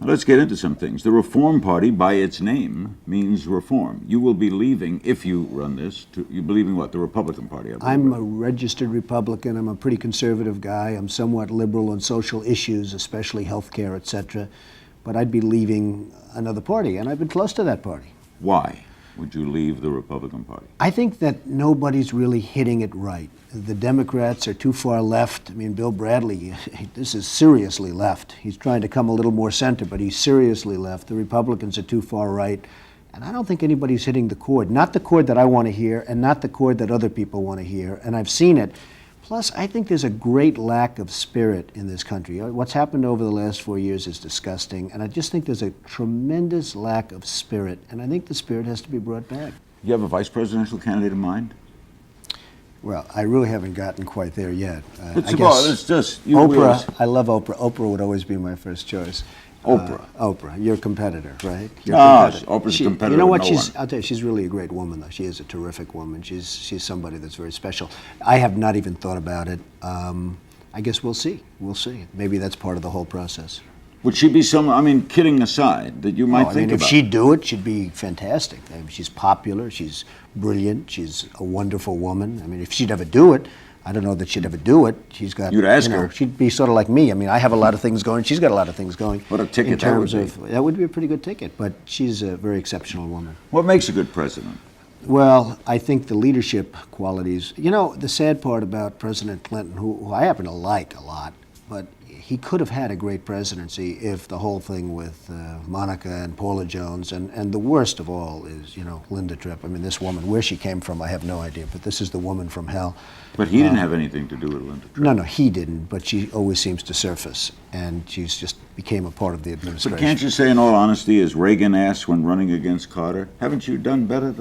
Let's get into some things. The Reform Party, by its name, means reform. You will be leaving, if you run this, you'll be leaving what? The Republican Party, I believe. I'm a registered Republican. I'm a pretty conservative guy. I'm somewhat liberal on social issues, especially health care, etc. But I'd be leaving another party, and I've been close to that party. Why would you leave the Republican Party? I think that nobody's really hitting it right. The Democrats are too far left. I mean, Bill Bradley, this is seriously left. He's trying to come a little more center, but he's seriously left. The Republicans are too far right. And I don't think anybody's hitting the chord. Not the chord that I want to hear, and not the chord that other people want to hear. And I've seen it. Plus, I think there's a great lack of spirit in this country. What's happened over the last 4 years is disgusting. And I just think there's a tremendous lack of spirit. And I think the spirit has to be brought back. You have a vice presidential candidate in mind? Well, I really haven't gotten quite there yet. It's just Oprah. I love Oprah. Oprah would always be my first choice. Oprah. Oprah, your competitor, right? Oprah's a competitor. You know what? No I'll tell you, she's really a great woman, though. She is a terrific woman. She's somebody that's very special. I have not even thought about it. I guess we'll see. We'll see. Maybe that's part of the whole process. Would she be someone, I mean, kidding aside, that you might think about? If she'd do it, she'd be fantastic. I mean, she's popular, she's brilliant, she's a wonderful woman. I mean, if she'd ever do it, I don't know that she'd ever do it. She's got, you'd ask her. She'd be sort of like me. I mean, I have a lot of things going, she's got a lot of things going. What a ticket that would be. That would be a pretty good ticket, but she's a very exceptional woman. What makes a good president? Well, I think the leadership qualities. You know, the sad part about President Clinton, who I happen to like a lot, but he could have had a great presidency if the whole thing with Monica and Paula Jones, and the worst of all is, you know, Linda Tripp. I mean, this woman, where she came from, I have no idea, but this is the woman from hell. But he didn't have anything to do with Linda Tripp. No, he didn't, but she always seems to surface, and she's just became a part of the administration. But can't you say, in all honesty, as Reagan asked when running against Carter, haven't you done better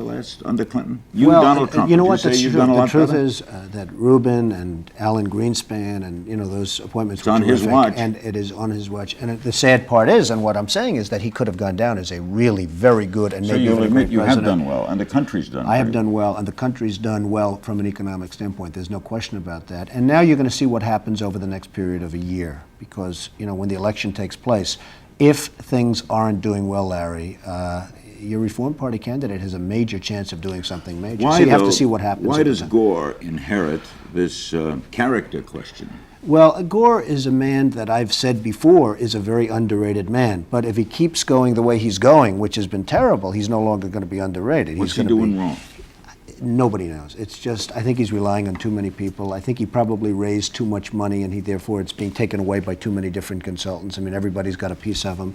under Clinton? Donald Trump. You know what? The truth is that Rubin and Alan Greenspan and, you know, those appointments were terrific. It's on his watch. And it is on his watch. And the sad part is, and what I'm saying is that he could have gone down as a really very good and maybe even a great president. So you'll admit you have done well, and the country's done well. I have done well, and the country's done well from an economic standpoint. There's no question about that. And now you're going to see what happens over the next period of a year, because, you know, when the election takes place, if things aren't doing well, Larry, your Reform Party candidate has a major chance of doing something major. So you have to see what happens. Why does Gore inherit this character question? Well, Gore is a man that I've said before is a very underrated man. But if he keeps going the way he's going, which has been terrible, he's no longer going to be underrated. What's he doing wrong? Nobody knows. It's just, I think he's relying on too many people. I think he probably raised too much money, and therefore it's being taken away by too many different consultants. I mean, everybody's got a piece of him.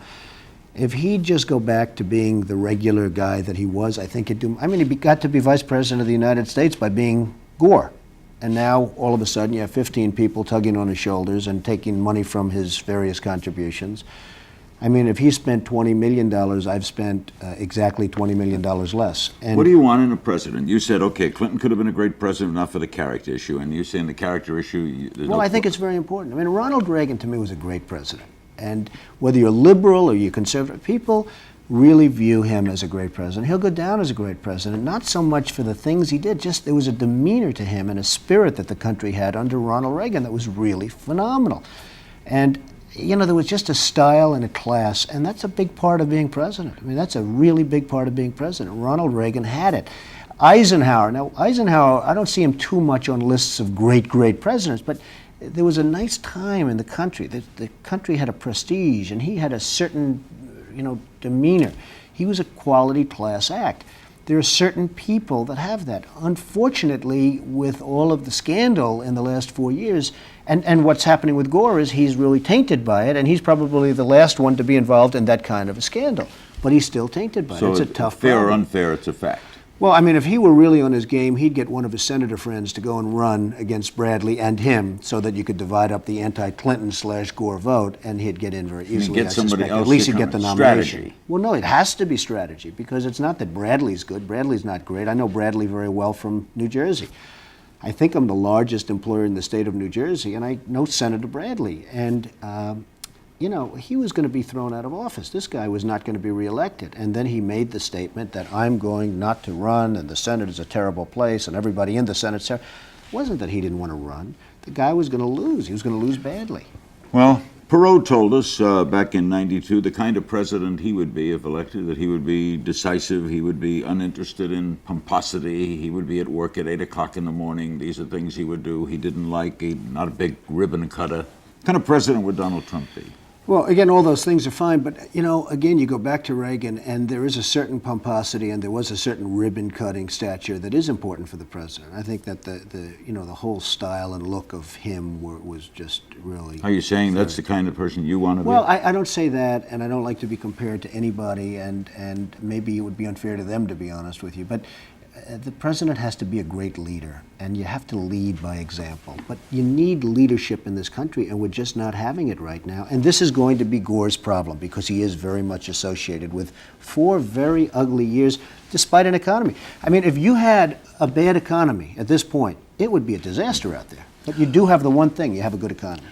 If he'd just go back to being the regular guy that he was, I think he'd do. I mean, he got to be vice president of the United States by being Gore. And now, all of a sudden, you have 15 people tugging on his shoulders and taking money from his various contributions. I mean, if he spent $20 million, I've spent exactly $20 million less. And what do you want in a president? You said, okay, Clinton could have been a great president, not for the character issue. And you're saying the character issue... Well, I think it's very important. I mean, Ronald Reagan, to me, was a great president. And whether you're liberal or you're conservative, people really view him as a great president. He'll go down as a great president, not so much for the things he did, just there was a demeanor to him and a spirit that the country had under Ronald Reagan that was really phenomenal. And, you know, there was just a style and a class, and that's a big part of being president. I mean, that's a really big part of being president. Ronald Reagan had it. Eisenhower, now Eisenhower, I don't see him too much on lists of great presidents, but there was a nice time in the country. The country had a prestige, and he had a certain, you know, demeanor. He was a quality class act. There are certain people that have that. Unfortunately, with all of the scandal in the last 4 years, and what's happening with Gore is he's really tainted by it, and he's probably the last one to be involved in that kind of a scandal. But he's still tainted by it. It's a tough fair problem. or unfair, it's a fact. Well, I mean, if he were really on his game, he'd get one of his senator friends to go and run against Bradley and him so that you could divide up the anti-Clinton/Gore vote, and he'd get in very easily. Get somebody else. At least he'd get the nomination. Strategy. Well, no, it has to be strategy, because it's not that Bradley's good. Bradley's not great. I know Bradley very well from New Jersey. I think I'm the largest employer in the state of New Jersey, and I know Senator Bradley. And you know, he was going to be thrown out of office. This guy was not going to be reelected. And then he made the statement that I'm going not to run, and the Senate is a terrible place, and everybody in the Senate said, it wasn't that he didn't want to run. The guy was going to lose. He was going to lose badly. Well, Perot told us back in '92 the kind of president he would be if elected, that he would be decisive, he would be uninterested in pomposity, he would be at work at 8 o'clock in the morning. These are things he would do. He didn't like, not a big ribbon cutter. What kind of president would Donald Trump be? Well, again, all those things are fine, but again, you go back to Reagan, and there is a certain pomposity, and there was a certain ribbon-cutting stature that is important for the president. I think that the whole style and look of him was just really. Are you saying that's the kind of person you want to be? Well, I don't say that, and I don't like to be compared to anybody, and maybe it would be unfair to them, to be honest with you, but. The president has to be a great leader, and you have to lead by example. But you need leadership in this country, and we're just not having it right now. And this is going to be Gore's problem, because he is very much associated with 4 very ugly years, despite an economy. I mean, if you had a bad economy at this point, it would be a disaster out there. But you do have the one thing, you have a good economy.